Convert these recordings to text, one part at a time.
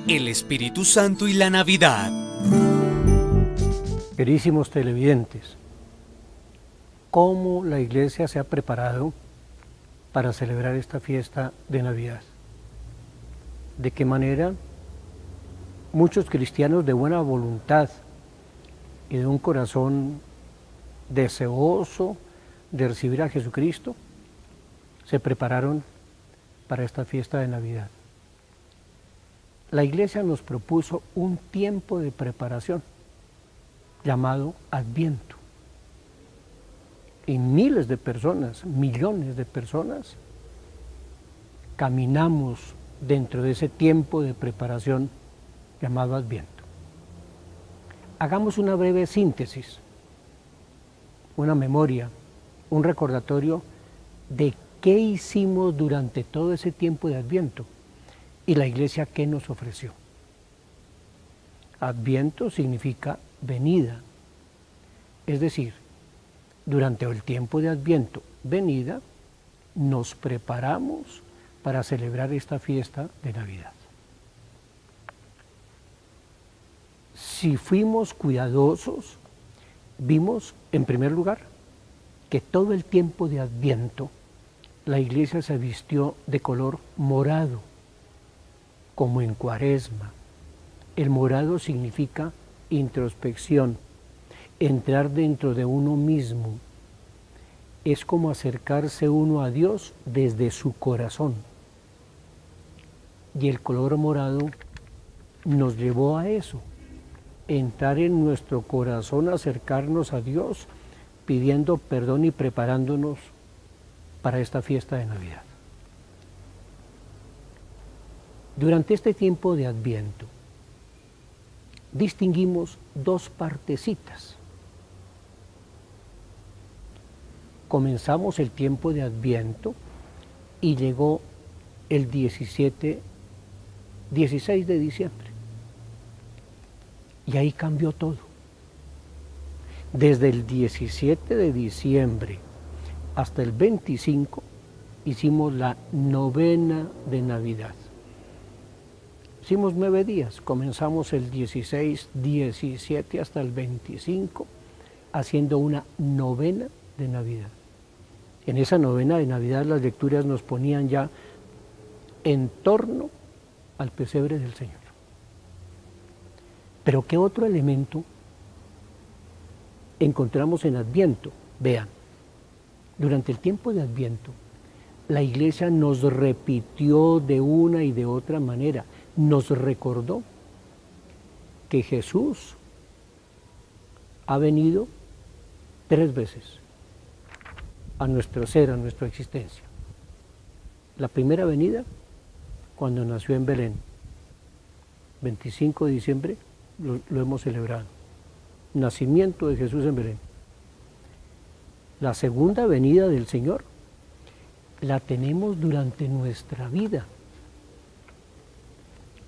el Espíritu Santo y la Navidad. Queridísimos televidentes, ¿cómo la Iglesia se ha preparado para celebrar esta fiesta de Navidad? ¿De qué manera muchos cristianos de buena voluntad y de un corazón deseoso de recibir a Jesucristo se prepararon para esta fiesta de Navidad? La Iglesia nos propuso un tiempo de preparación llamado Adviento. Y miles de personas, millones de personas, caminamos dentro de ese tiempo de preparación llamado Adviento. Hagamos una breve síntesis, una memoria, un recordatorio de qué hicimos durante todo ese tiempo de Adviento y la Iglesia qué nos ofreció. Adviento significa venida, es decir, durante el tiempo de Adviento, venida, nos preparamos para celebrar esta fiesta de Navidad. Si fuimos cuidadosos, vimos, en primer lugar, que todo el tiempo de Adviento la Iglesia se vistió de color morado, como en Cuaresma. El morado significa introspección, entrar dentro de uno mismo. Es como acercarse uno a Dios desde su corazón. Y el color morado nos llevó a eso, entrar en nuestro corazón, acercarnos a Dios, pidiendo perdón y preparándonos para esta fiesta de Navidad. Durante este tiempo de Adviento, distinguimos dos partecitas. Comenzamos el tiempo de Adviento y llegó el 16 de diciembre. Y ahí cambió todo. Desde el 17 de diciembre hasta el 25 hicimos la novena de Navidad. Hicimos 9 días, comenzamos el 16, 17 hasta el 25, haciendo una novena de Navidad. En esa novena de Navidad las lecturas nos ponían ya en torno al pesebre del Señor. Pero ¿qué otro elemento encontramos en Adviento? Vean, durante el tiempo de Adviento, la Iglesia nos repitió de una y de otra manera, nos recordó que Jesús ha venido 3 veces a nuestro ser, a nuestra existencia. La primera venida, cuando nació en Belén, 25 de diciembre, lo hemos celebrado. Nacimiento de Jesús en Belén. La segunda venida del Señor la tenemos durante nuestra vida.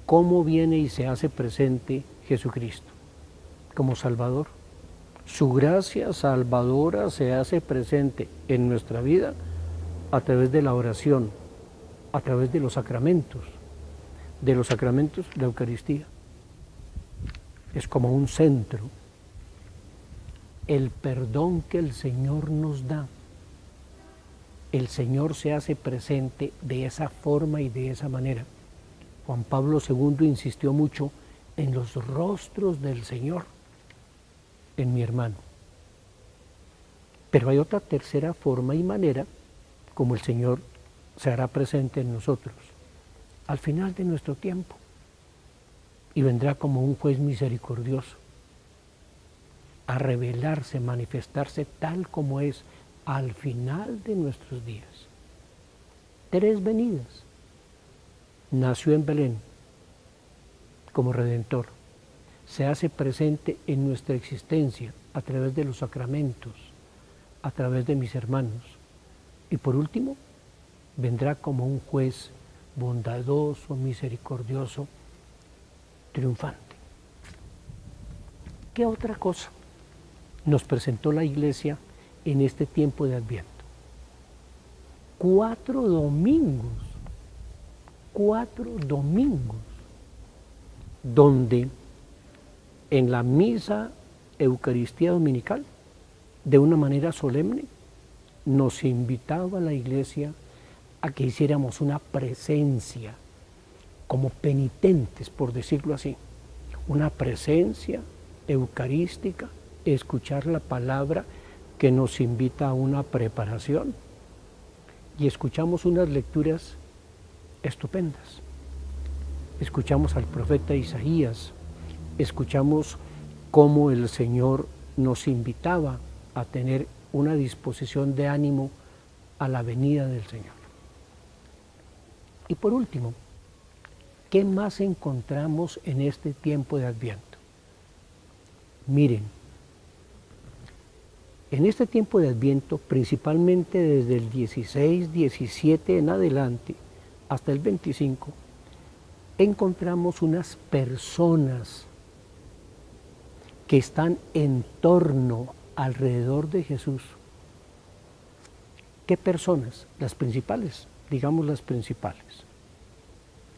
¿Cómo viene y se hace presente Jesucristo como Salvador? Su gracia salvadora se hace presente en nuestra vida a través de la oración, a través de los sacramentos de la Eucaristía. Es como un centro. El perdón que el Señor nos da, el Señor se hace presente de esa forma y de esa manera. Juan Pablo II insistió mucho en los rostros del Señor, en mi hermano. Pero hay otra tercera forma y manera como el Señor se hará presente en nosotros, al final de nuestro tiempo, y vendrá como un juez misericordioso a revelarse, manifestarse tal como es al final de nuestros días. 3 venidas. Nació en Belén como Redentor, se hace presente en nuestra existencia a través de los sacramentos, a través de mis hermanos, y por último, vendrá como un juez bondadoso, misericordioso, triunfante. ¿Qué otra cosa nos presentó la Iglesia en este tiempo de Adviento? 4 domingos donde en la misa Eucaristía Dominical, de una manera solemne, nos invitaba a la Iglesia a que hiciéramos una presencia, como penitentes, por decirlo así, una presencia eucarística, escuchar la palabra que nos invita a una preparación, y escuchamos unas lecturas estupendas. Escuchamos al profeta Isaías, escuchamos cómo el Señor nos invitaba a tener una disposición de ánimo a la venida del Señor. Y por último, ¿qué más encontramos en este tiempo de Adviento? Miren, en este tiempo de Adviento, principalmente desde el 16, 17 en adelante, hasta el 25, encontramos unas personas que están en torno, alrededor de Jesús. ¿Qué personas? Las principales, digamos las principales.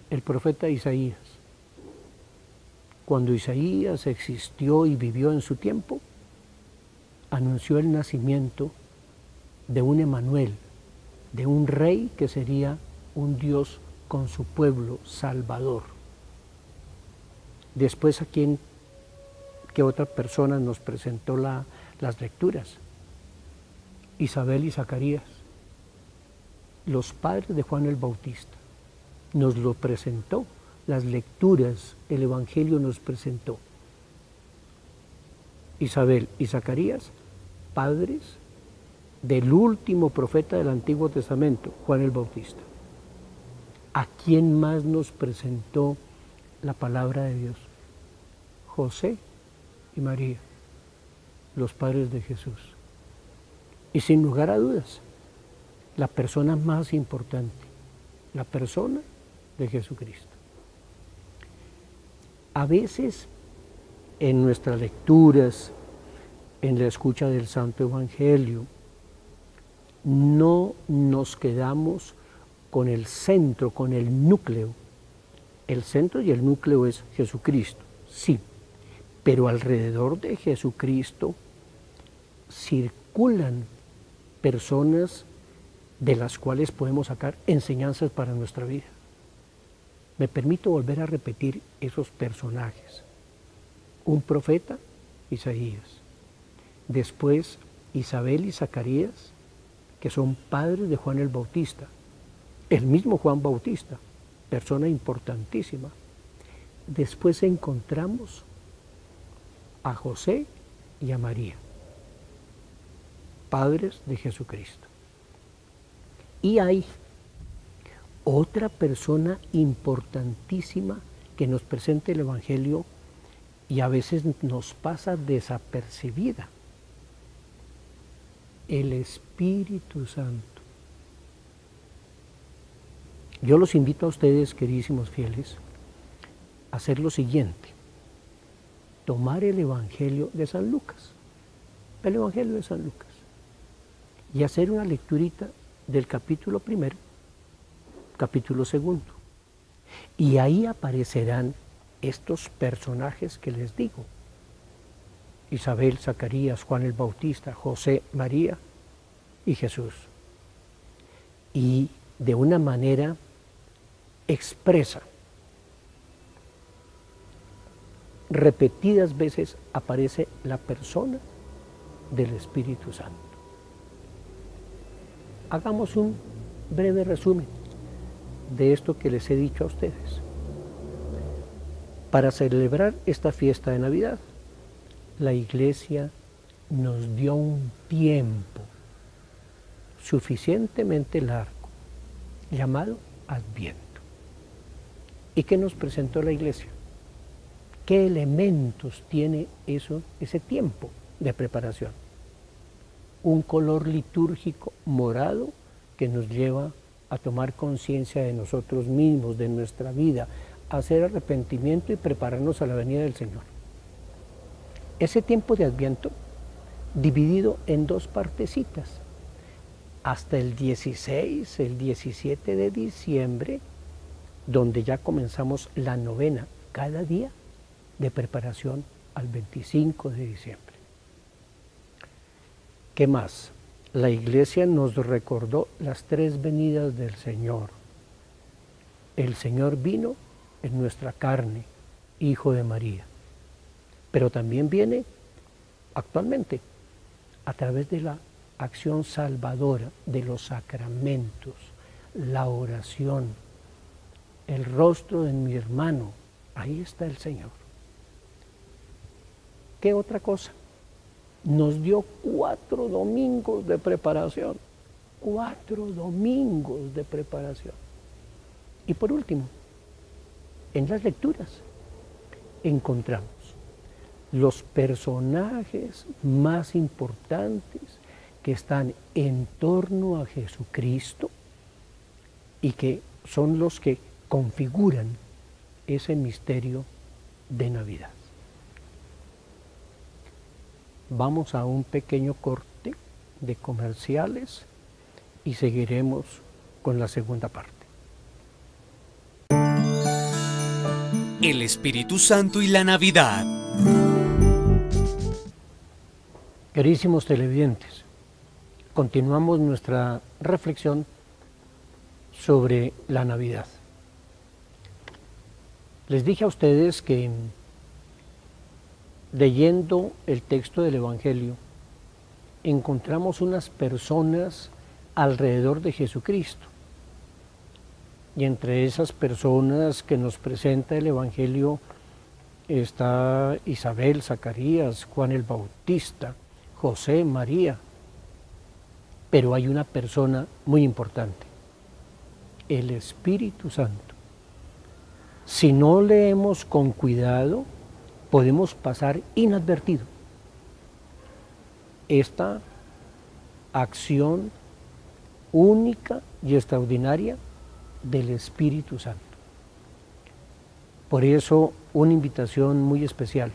El profeta Isaías. Cuando Isaías existió y vivió en su tiempo, anunció el nacimiento de un Emanuel, de un rey que sería un Dios con su pueblo, Salvador. Después, ¿a quién, qué otra persona nos presentó las lecturas? Isabel y Zacarías, los padres de Juan el Bautista. Nos lo presentó, las lecturas, el Evangelio nos presentó. Isabel y Zacarías, padres del último profeta del Antiguo Testamento, Juan el Bautista. ¿A quién más nos presentó la palabra de Dios? José y María, los padres de Jesús. Y sin lugar a dudas, la persona más importante, la persona de Jesucristo. A veces en nuestras lecturas, en la escucha del Santo Evangelio, no nos quedamos con el centro, con el núcleo. El centro y el núcleo es Jesucristo, sí, pero alrededor de Jesucristo circulan personas de las cuales podemos sacar enseñanzas para nuestra vida. Me permito volver a repetir esos personajes. Un profeta, Isaías. Después, Isabel y Zacarías, que son padres de Juan el Bautista. El mismo Juan Bautista, persona importantísima. Después encontramos a José y a María, padres de Jesucristo. Y hay otra persona importantísima que nos presenta el Evangelio y a veces nos pasa desapercibida. El Espíritu Santo. Yo los invito a ustedes, queridísimos fieles, a hacer lo siguiente: tomar el Evangelio de San Lucas, el Evangelio de San Lucas, y hacer una lecturita del capítulo primero, capítulo segundo. Y ahí aparecerán estos personajes que les digo: Isabel, Zacarías, Juan el Bautista, José, María y Jesús. Y de una manera expresa, repetidas veces aparece la persona del Espíritu Santo. Hagamos un breve resumen de esto que les he dicho a ustedes. Para celebrar esta fiesta de Navidad, la Iglesia nos dio un tiempo suficientemente largo, llamado Adviento. ¿Y qué nos presentó la Iglesia? ¿Qué elementos tiene ese tiempo de preparación? Un color litúrgico morado que nos lleva a tomar conciencia de nosotros mismos, de nuestra vida, a hacer arrepentimiento y prepararnos a la venida del Señor. Ese tiempo de Adviento, dividido en dos partecitas, hasta el 17 de diciembre, donde ya comenzamos la novena cada día de preparación al 25 de diciembre. ¿Qué más? La Iglesia nos recordó las 3 venidas del Señor. El Señor vino en nuestra carne, Hijo de María, pero también viene actualmente a través de la acción salvadora de los sacramentos, la oración, el rostro de mi hermano. Ahí está el Señor. ¿Qué otra cosa? Nos dio 4 domingos de preparación. 4 domingos de preparación. Y por último, en las lecturas encontramos los personajes más importantes que están en torno a Jesucristo y que son los que configuran ese misterio de Navidad. Vamos a un pequeño corte de comerciales y seguiremos con la segunda parte. El Espíritu Santo y la Navidad. Queridísimos televidentes, continuamos nuestra reflexión sobre la Navidad. Les dije a ustedes que leyendo el texto del Evangelio encontramos unas personas alrededor de Jesucristo. Y entre esas personas que nos presenta el Evangelio está Isabel, Zacarías, Juan el Bautista, José, María. Pero hay una persona muy importante, el Espíritu Santo. Si no leemos con cuidado, podemos pasar inadvertido esta acción única y extraordinaria del Espíritu Santo. Por eso, una invitación muy especial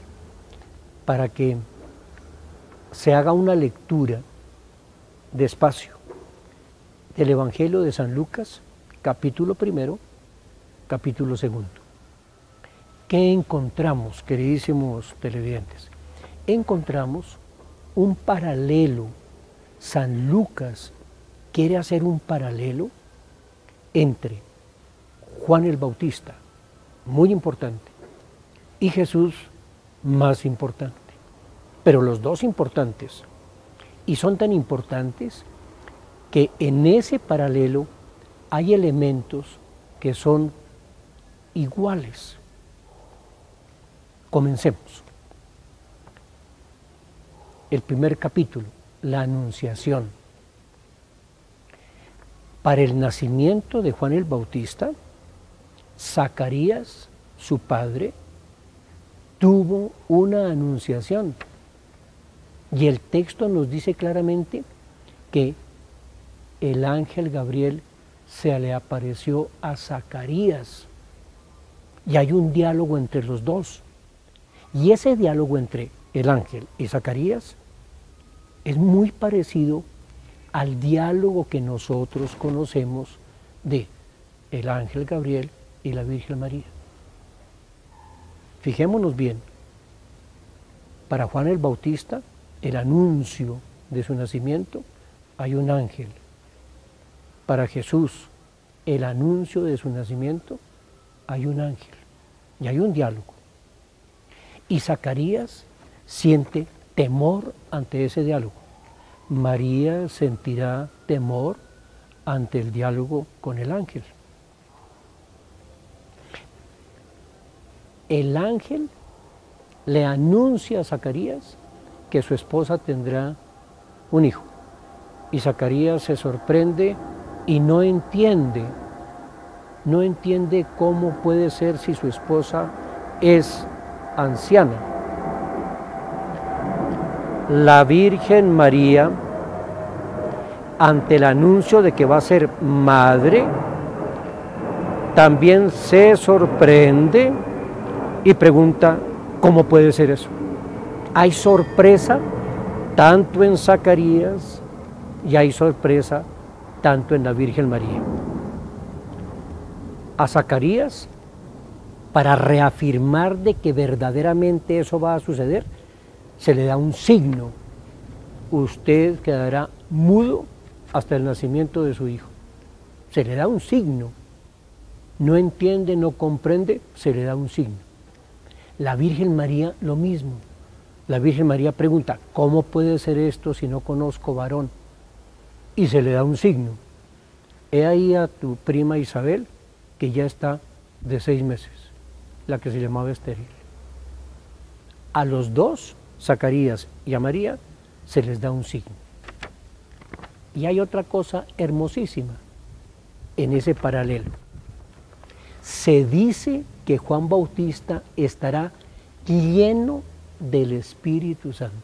para que se haga una lectura despacio del Evangelio de San Lucas, capítulo 1, capítulo 2. ¿Qué encontramos, queridísimos televidentes? Encontramos un paralelo. San Lucas quiere hacer un paralelo entre Juan el Bautista, muy importante, y Jesús, más importante. Pero los dos importantes, y son tan importantes que en ese paralelo hay elementos que son iguales. Comencemos. El primer capítulo, la Anunciación. Para el nacimiento de Juan el Bautista, Zacarías, su padre, tuvo una anunciación. Y el texto nos dice claramente que el ángel Gabriel se le apareció a Zacarías. Y hay un diálogo entre los dos. Y ese diálogo entre el ángel y Zacarías es muy parecido al diálogo que nosotros conocemos de el ángel Gabriel y la Virgen María. Fijémonos bien, para Juan el Bautista, el anuncio de su nacimiento, hay un ángel. Para Jesús, el anuncio de su nacimiento, hay un ángel. Y hay un diálogo. Y Zacarías siente temor ante ese diálogo. María sentirá temor ante el diálogo con el ángel. El ángel le anuncia a Zacarías que su esposa tendrá un hijo. Y Zacarías se sorprende y no entiende cómo puede ser si su esposa es anciana. La Virgen María, ante el anuncio de que va a ser madre, también se sorprende y pregunta, ¿cómo puede ser eso? Hay sorpresa tanto en Zacarías y hay sorpresa tanto en la Virgen María. A Zacarías para reafirmar de que verdaderamente eso va a suceder, se le da un signo. Usted quedará mudo hasta el nacimiento de su hijo. Se le da un signo. No entiende, no comprende, se le da un signo. La Virgen María lo mismo. La Virgen María pregunta, ¿cómo puede ser esto si no conozco varón? Y se le da un signo. He ahí a tu prima Isabel, que ya está de 6 meses, la que se llamaba estéril. A los dos, Zacarías y a María, se les da un signo. Y hay otra cosa hermosísima en ese paralelo. Se dice que Juan Bautista estará lleno del Espíritu Santo.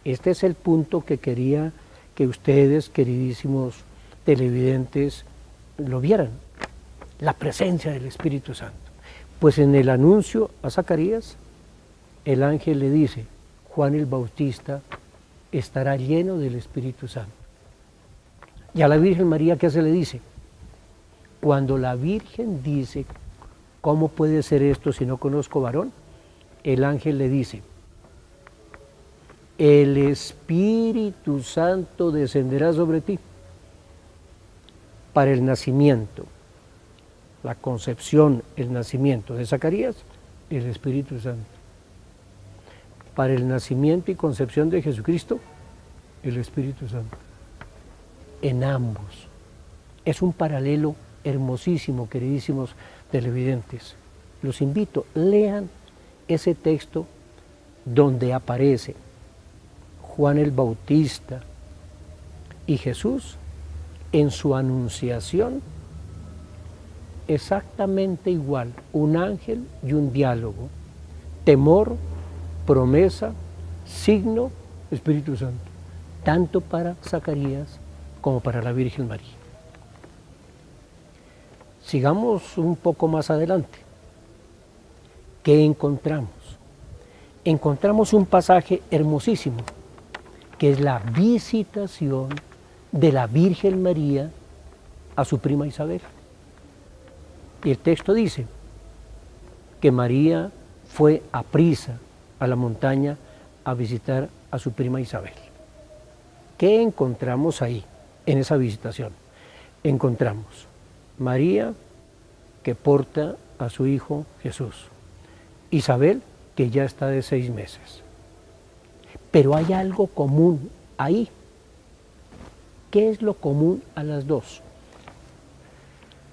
Este es el punto que quería que ustedes, queridísimos televidentes, lo vieran, la presencia del Espíritu Santo. Pues en el anuncio a Zacarías, el ángel le dice, Juan el Bautista estará lleno del Espíritu Santo. Y a la Virgen María, ¿qué se le dice? Cuando la Virgen dice, ¿cómo puede ser esto si no conozco varón? El ángel le dice, el Espíritu Santo descenderá sobre ti para el nacimiento, la concepción, el nacimiento de Zacarías, el Espíritu Santo. Para el nacimiento y concepción de Jesucristo, el Espíritu Santo. En ambos. Es un paralelo hermosísimo, queridísimos televidentes. Los invito, lean ese texto donde aparece Juan el Bautista y Jesús en su anunciación exactamente igual, un ángel y un diálogo, temor, promesa, signo, Espíritu Santo, tanto para Zacarías como para la Virgen María. Sigamos un poco más adelante. ¿Qué encontramos? Encontramos un pasaje hermosísimo, que es la visitación de la Virgen María a su prima Isabel. Y el texto dice que María fue aprisa a la montaña a visitar a su prima Isabel. ¿Qué encontramos ahí, en esa visitación? Encontramos María, que porta a su hijo Jesús. Isabel, que ya está de 6 meses. Pero hay algo común ahí. ¿Qué es lo común a las dos?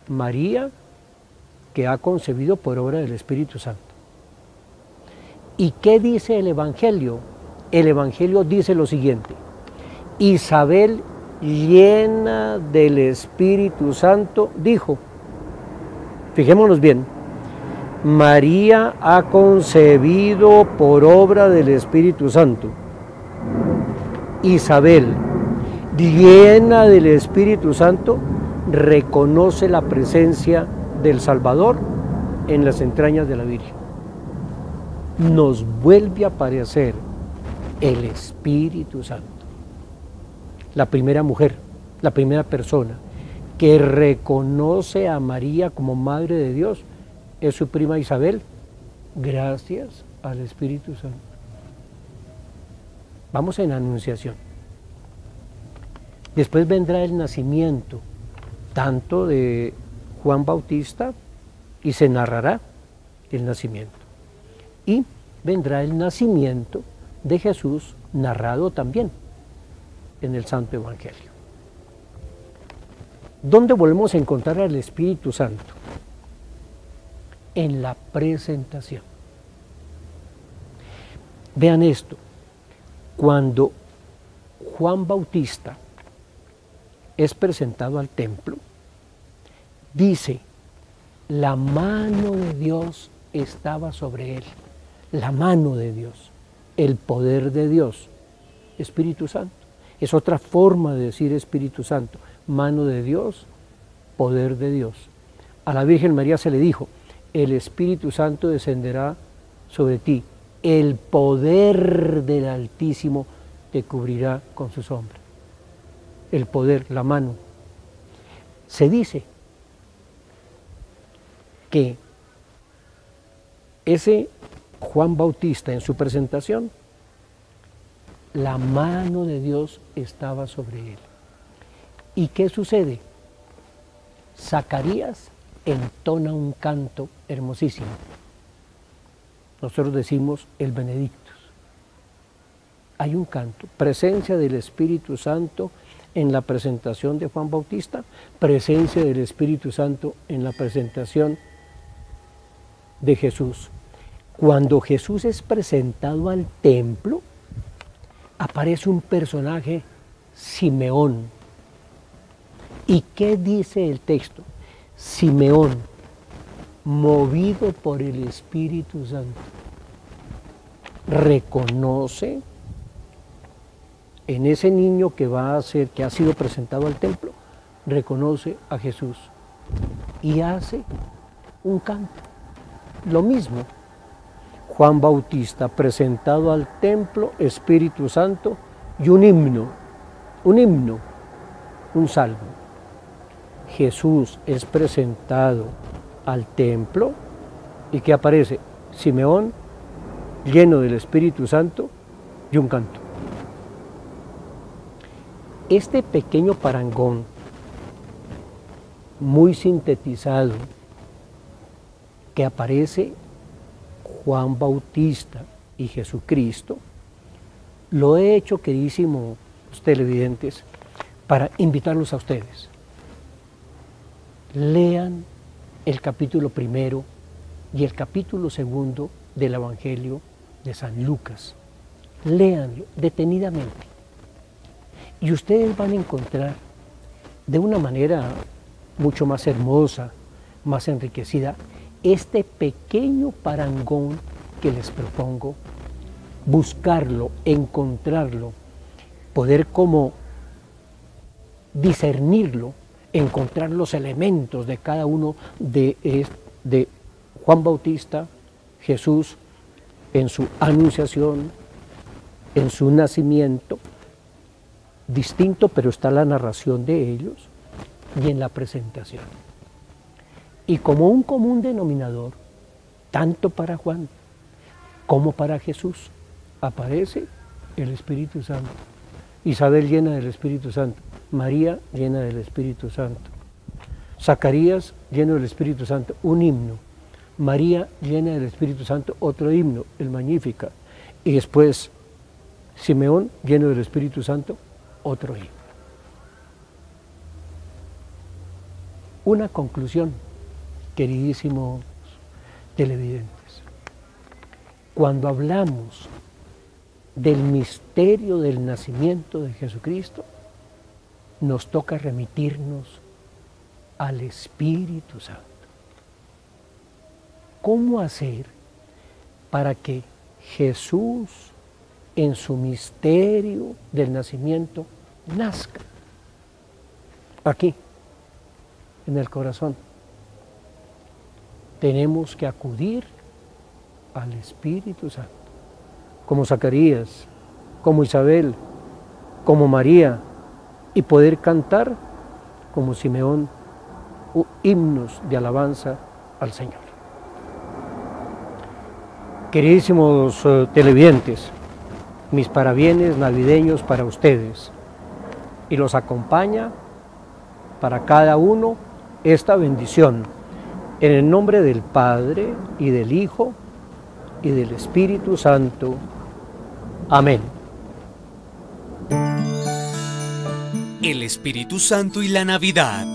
María, que ha concebido por obra del Espíritu Santo. ¿Y qué dice el Evangelio? El Evangelio dice lo siguiente: Isabel, llena del Espíritu Santo, dijo, fijémonos bien, María ha concebido por obra del Espíritu Santo. Isabel, llena del Espíritu Santo, reconoce la presencia del Salvador en las entrañas de la Virgen. Nos vuelve a aparecer el Espíritu Santo. La primera mujer, la primera persona que reconoce a María como Madre de Dios es su prima Isabel, gracias al Espíritu Santo. Vamos en Anunciación. Después vendrá el nacimiento, tanto de Juan Bautista, y se narrará el nacimiento. Y vendrá el nacimiento de Jesús, narrado también en el Santo Evangelio. ¿Dónde volvemos a encontrar al Espíritu Santo? En la presentación. Vean esto, cuando Juan Bautista es presentado al templo, dice, la mano de Dios estaba sobre él, la mano de Dios, el poder de Dios, Espíritu Santo. Es otra forma de decir Espíritu Santo, mano de Dios, poder de Dios. A la Virgen María se le dijo, el Espíritu Santo descenderá sobre ti, el poder del Altísimo te cubrirá con su sombra. El poder, la mano. Se dice que Ese Juan Bautista en su presentación, la mano de Dios estaba sobre él. ¿Y qué sucede? Zacarías entona un canto hermosísimo. Nosotros decimos el Benedictus. Hay un canto, presencia del Espíritu Santo en la presentación de Juan Bautista, presencia del Espíritu Santo en la presentación de Jesús. Cuando Jesús es presentado al templo, aparece un personaje, Simeón. ¿Y qué dice el texto? Simeón, movido por el Espíritu Santo, reconoce en ese niño que ha sido presentado al templo, reconoce a Jesús y hace un canto. Lo mismo, Juan Bautista presentado al templo, Espíritu Santo y un himno, un salmo. Jesús es presentado al templo y que aparece Simeón lleno del Espíritu Santo y un canto. Este pequeño parangón, muy sintetizado, que aparece Juan Bautista y Jesucristo, lo he hecho, queridísimos televidentes, para invitarlos a ustedes. Lean el capítulo 1 y el capítulo 2 del Evangelio de San Lucas. Léanlo detenidamente. Y ustedes van a encontrar de una manera mucho más hermosa, más enriquecida, este pequeño parangón que les propongo, buscarlo, encontrarlo, poder como discernirlo, encontrar los elementos de cada uno de Juan Bautista, Jesús, en su anunciación, en su nacimiento, distinto, pero está la narración de ellos, y en la presentación. Y como un común denominador, tanto para Juan como para Jesús, aparece el Espíritu Santo. Isabel llena del Espíritu Santo, María llena del Espíritu Santo, Zacarías lleno del Espíritu Santo, un himno, María llena del Espíritu Santo, otro himno, el Magnífica, y después Simeón lleno del Espíritu Santo, otro himno. Una conclusión, queridísimos televidentes. Cuando hablamos del misterio del nacimiento de Jesucristo, nos toca remitirnos al Espíritu Santo. ¿Cómo hacer para que Jesús, en su misterio del nacimiento, nazca? Aquí, en el corazón. Tenemos que acudir al Espíritu Santo, como Zacarías, como Isabel, como María, y poder cantar como Simeón himnos de alabanza al Señor. Queridísimos televidentes, mis parabienes navideños para ustedes, y los acompaña para cada uno esta bendición, en el nombre del Padre, y del Hijo, y del Espíritu Santo. Amén. El Espíritu Santo y la Navidad.